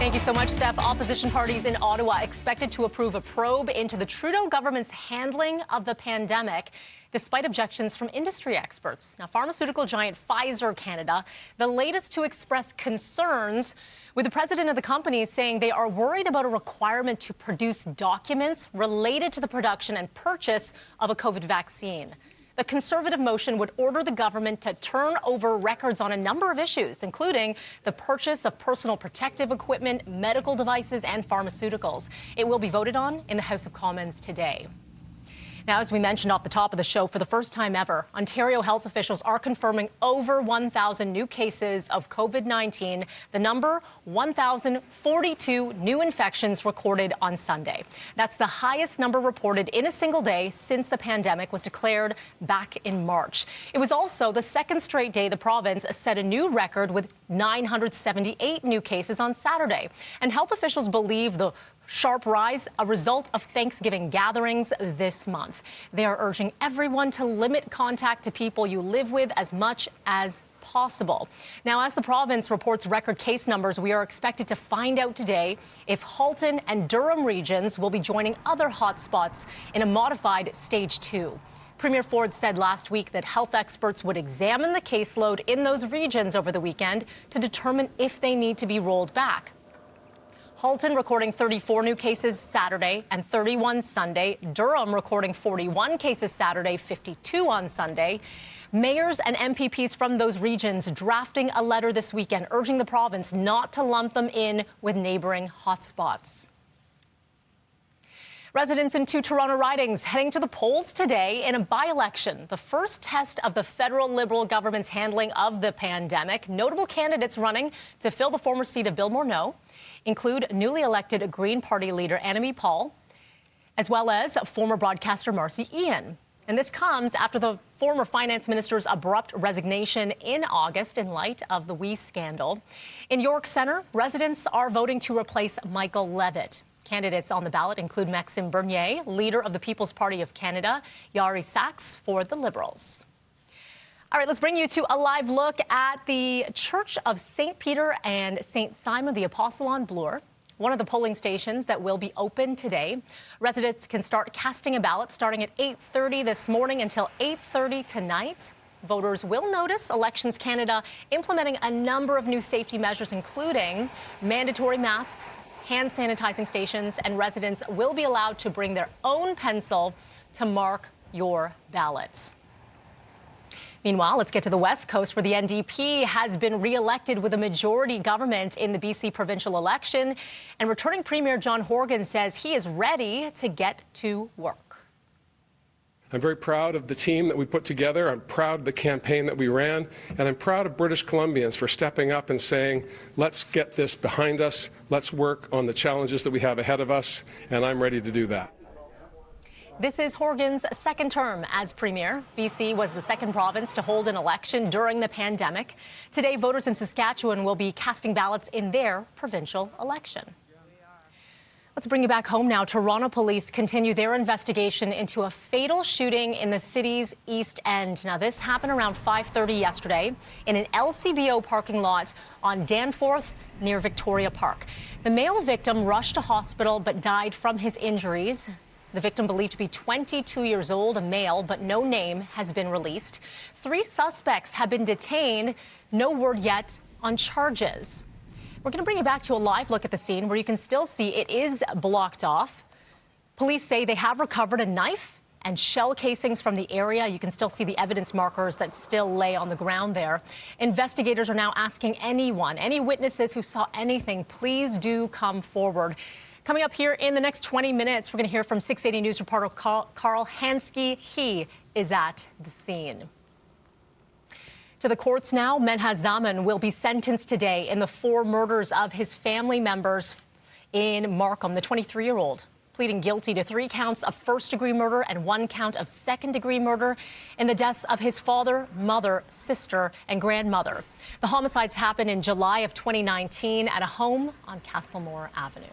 Thank you so much, Steph. Opposition parties in Ottawa expected to approve a probe into the Trudeau government's handling of the pandemic, despite objections from industry experts. Now, pharmaceutical giant Pfizer Canada, the latest to express concerns, with the president of the company saying they are worried about a requirement to produce documents related to the production and purchase of a COVID vaccine. The Conservative motion would order the government to turn over records on a number of issues, including the purchase of personal protective equipment, medical devices, and pharmaceuticals. It will be voted on in the House of Commons today. Now, as we mentioned off the top of the show, for the first time ever, Ontario health officials are confirming over 1,000 new cases of COVID-19. The number, 1,042 new infections recorded on Sunday. That's the highest number reported in a single day since the pandemic was declared back in March. It was also the second straight day the province set a new record with 978 new cases on Saturday. And health officials believe the sharp rise a result of Thanksgiving gatherings this month. They are urging everyone to limit contact to people you live with as much as possible. Now, as the province reports record case numbers, we are expected to find out today if Halton and Durham regions will be joining other hotspots in a modified stage 2. Premier Ford said last week that health experts would examine the caseload in those regions over the weekend to determine if they need to be rolled back. Halton recording 34 new cases Saturday and 31 Sunday. Durham recording 41 cases Saturday, 52 on Sunday. Mayors and MPPs from those regions drafting a letter this weekend urging the province not to lump them in with neighboring hotspots. Residents in 2 Toronto ridings heading to the polls today in a by-election, the first test of the federal Liberal government's handling of the pandemic. Notable candidates running to fill the former seat of Bill Morneau include newly elected Green Party leader Annamie Paul, as well as former broadcaster Marcy Ian. And this comes after the former finance minister's abrupt resignation in August in light of the WE scandal. In York Centre, residents are voting to replace Michael Levitt. Candidates on the ballot include Maxime Bernier, leader of the People's Party of Canada, Yari Sachs for the Liberals. All right, let's bring you to a live look at the Church of St. Peter and St. Simon the Apostle on Bloor, one of the polling stations that will be open today. Residents can start casting a ballot starting at 8:30 this morning until 8:30 tonight. Voters will notice Elections Canada implementing a number of new safety measures, including mandatory masks, hand sanitizing stations, and residents will be allowed to bring their own pencil to mark your ballots. Meanwhile, let's get to the West Coast, where the NDP has been re-elected with a majority government in the BC provincial election. And returning Premier John Horgan says he is ready to get to work. I'm very proud of the team that we put together. I'm proud of the campaign that we ran. And I'm proud of British Columbians for stepping up and saying, let's get this behind us. Let's work on the challenges that we have ahead of us. And I'm ready to do that. This is Horgan's second term as Premier. BC was the second province to hold an election during the pandemic. Today, voters in Saskatchewan will be casting ballots in their provincial election. Let's bring you back home now. Toronto police continue their investigation into a fatal shooting in the city's East End. Now, this happened around 5:30 yesterday in an LCBO parking lot on Danforth near Victoria Park. The male victim rushed to hospital but died from his injuries. The victim, believed to be 22 years old, a male, but no name has been released. 3 suspects have been detained. No word yet on charges. We're going to bring you back to a live look at the scene where you can still see it is blocked off. Police say they have recovered a knife and shell casings from the area. You can still see the evidence markers that still lay on the ground there. Investigators are now asking anyone, any witnesses who saw anything, please do come forward. Coming up here in the next 20 minutes, we're going to hear from 680 News reporter Carl Hansky. He is at the scene. To the courts now, Menhaz Zaman will be sentenced today in the 4 murders of his family members in Markham. The 23-year-old pleading guilty to 3 counts of first-degree murder and 1 count of second-degree murder in the deaths of his father, mother, sister, and grandmother. The homicides happened in July of 2019 at a home on Castlemore Avenue.